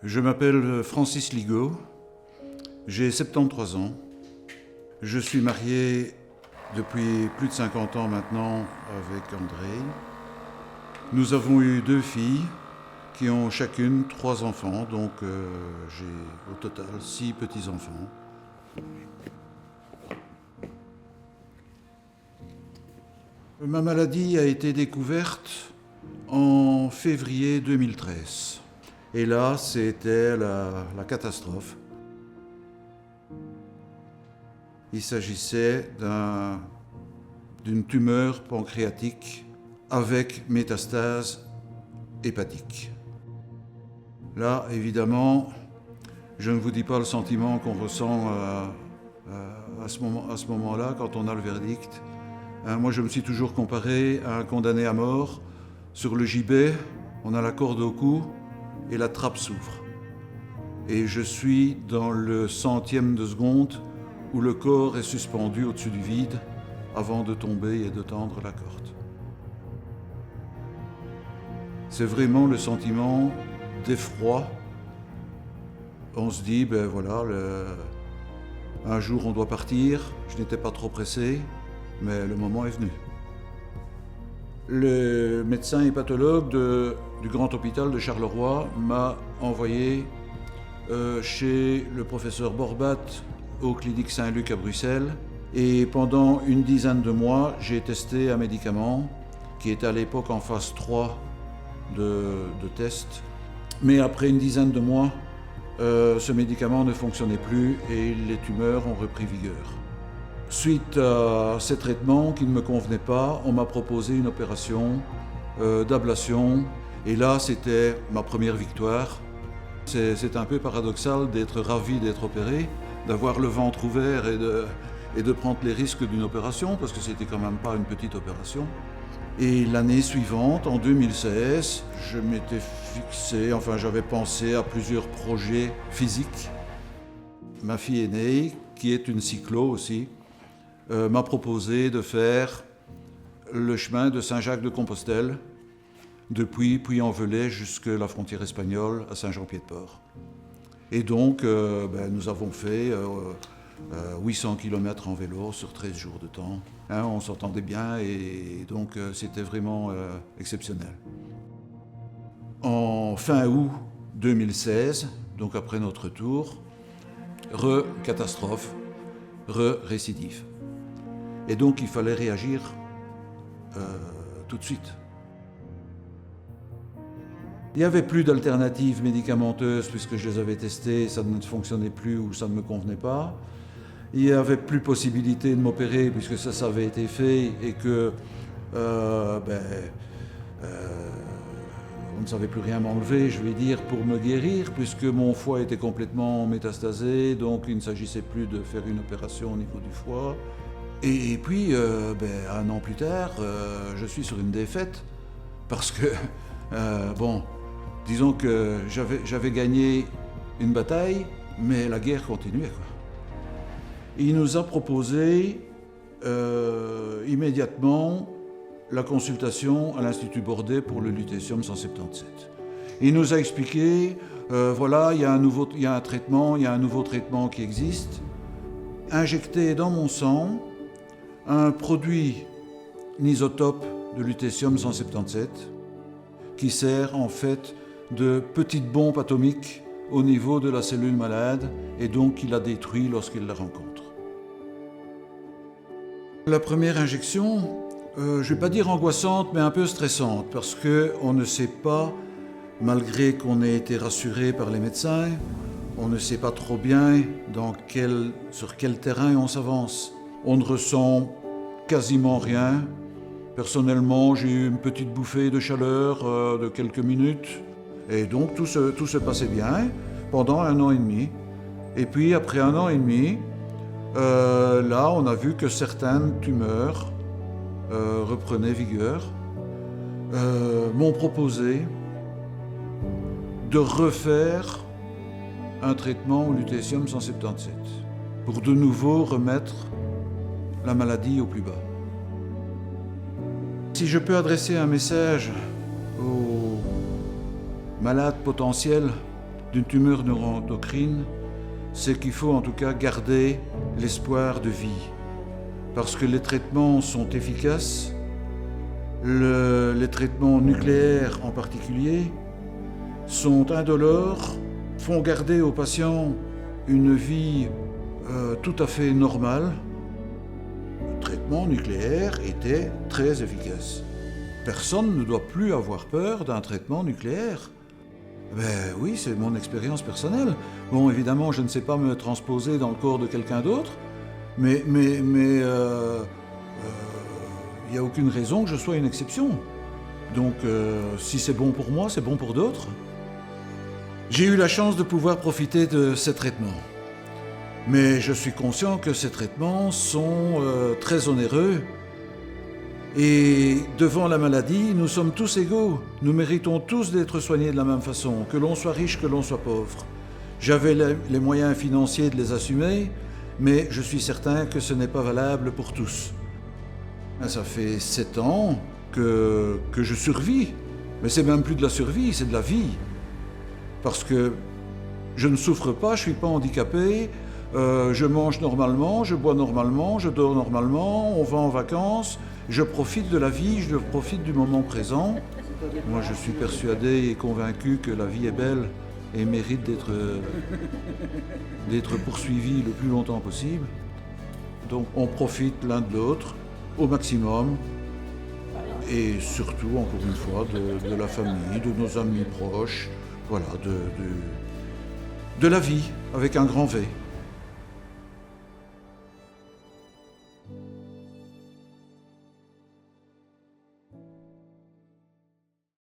Je m'appelle Francis Ligaud, j'ai 73 ans. Je suis marié depuis plus de 50 ans maintenant avec André. Nous avons eu 2 filles qui ont chacune 3 enfants, donc j'ai au total 6 petits-enfants. Ma maladie a été découverte en février 2013. Et là, c'était la catastrophe. Il s'agissait d'une tumeur pancréatique avec métastase hépatique. Là, évidemment, je ne vous dis pas le sentiment qu'on ressent à ce moment-là, quand on a le verdict. Moi, je me suis toujours comparé à un condamné à mort. Sur le gibet, on a la corde au cou et la trappe s'ouvre. Et je suis dans le centième de seconde où le corps est suspendu au-dessus du vide avant de tomber et de tendre la corde. C'est vraiment le sentiment d'effroi. On se dit, ben voilà, un jour on doit partir. Je n'étais pas trop pressé, mais le moment est venu. Le médecin hépatologue du grand hôpital de Charleroi m'a envoyé chez le professeur Borbat aux cliniques Saint-Luc à Bruxelles. Et pendant une dizaine de mois, j'ai testé un médicament qui était à l'époque en phase 3 de test. Mais après une dizaine de mois, ce médicament ne fonctionnait plus et les tumeurs ont repris vigueur. Suite à ces traitements qui ne me convenaient pas, on m'a proposé une opération d'ablation. Et là, c'était ma première victoire. C'est un peu paradoxal d'être ravi d'être opéré, d'avoir le ventre ouvert et de prendre les risques d'une opération, parce que c'était quand même pas une petite opération. Et l'année suivante, en 2016, je m'étais fixé, j'avais pensé à plusieurs projets physiques. Ma fille aînée, qui est une cyclo aussi, m'a proposé de faire le chemin de Saint-Jacques-de-Compostelle, depuis Puy-en-Velay jusqu'à la frontière espagnole à Saint-Jean-Pied-de-Port. Et donc, nous avons fait 800 km en vélo sur 13 jours de temps. On s'entendait bien et donc c'était vraiment exceptionnel. En fin août 2016, donc après notre retour, catastrophe, récidive. Et donc il fallait réagir tout de suite. Il n'y avait plus d'alternatives médicamenteuses puisque je les avais testées, ça ne fonctionnait plus ou ça ne me convenait pas. Il n'y avait plus possibilité de m'opérer puisque ça avait été fait et que on ne savait plus rien m'enlever, je vais dire, pour me guérir, puisque mon foie était complètement métastasé, donc il ne s'agissait plus de faire une opération au niveau du foie. Et puis, 1 an plus tard, je suis sur une défaite, parce que, disons que j'avais gagné une bataille, mais la guerre continuait, quoi. Il nous a proposé immédiatement la consultation à l'Institut Bordet pour le lutécium 177. Il nous a expliqué, il y a un nouveau traitement qui existe, injecté dans mon sang un produit, un isotope de lutécium 177, qui sert en fait de petite bombe atomique au niveau de la cellule malade et donc qui la détruit lorsqu'il la rencontre. La première injection, je ne vais pas dire angoissante, mais un peu stressante, parce qu'on ne sait pas, malgré qu'on ait été rassuré par les médecins, on ne sait pas trop bien sur quel terrain on s'avance. On ne ressent quasiment rien. Personnellement, j'ai eu une petite bouffée de chaleur de quelques minutes, et donc tout se passait bien pendant 1 an et demi. Et puis après 1 an et demi, là on a vu que certaines tumeurs reprenaient vigueur, m'ont proposé de refaire un traitement au lutécium 177 pour de nouveau remettre la maladie au plus bas. Si je peux adresser un message aux malades potentiels d'une tumeur neuroendocrine, c'est qu'il faut en tout cas garder l'espoir de vie. Parce que les traitements sont efficaces, les traitements nucléaires en particulier, sont indolores, font garder aux patients une vie tout à fait normale. Le traitement nucléaire était très efficace. Personne ne doit plus avoir peur d'un traitement nucléaire. Ben oui, c'est mon expérience personnelle. Bon, évidemment, je ne sais pas me transposer dans le corps de quelqu'un d'autre, mais il n'y a aucune raison que je sois une exception. Donc, si c'est bon pour moi, c'est bon pour d'autres. J'ai eu la chance de pouvoir profiter de ces traitements. Mais je suis conscient que ces traitements sont très onéreux. Et devant la maladie, nous sommes tous égaux. Nous méritons tous d'être soignés de la même façon, que l'on soit riche, que l'on soit pauvre. J'avais les moyens financiers de les assumer, mais je suis certain que ce n'est pas valable pour tous. Ça fait 7 ans que je survis. Mais c'est même plus de la survie, c'est de la vie. Parce que je ne souffre pas, je ne suis pas handicapé, je mange normalement, je bois normalement, je dors normalement, on va en vacances, je profite de la vie, je profite du moment présent. Moi, je suis persuadé et convaincu que la vie est belle et mérite d'être poursuivie le plus longtemps possible. Donc, on profite l'un de l'autre au maximum. Et surtout, encore une fois, de la famille, de nos amis proches, voilà, de la vie avec un grand V.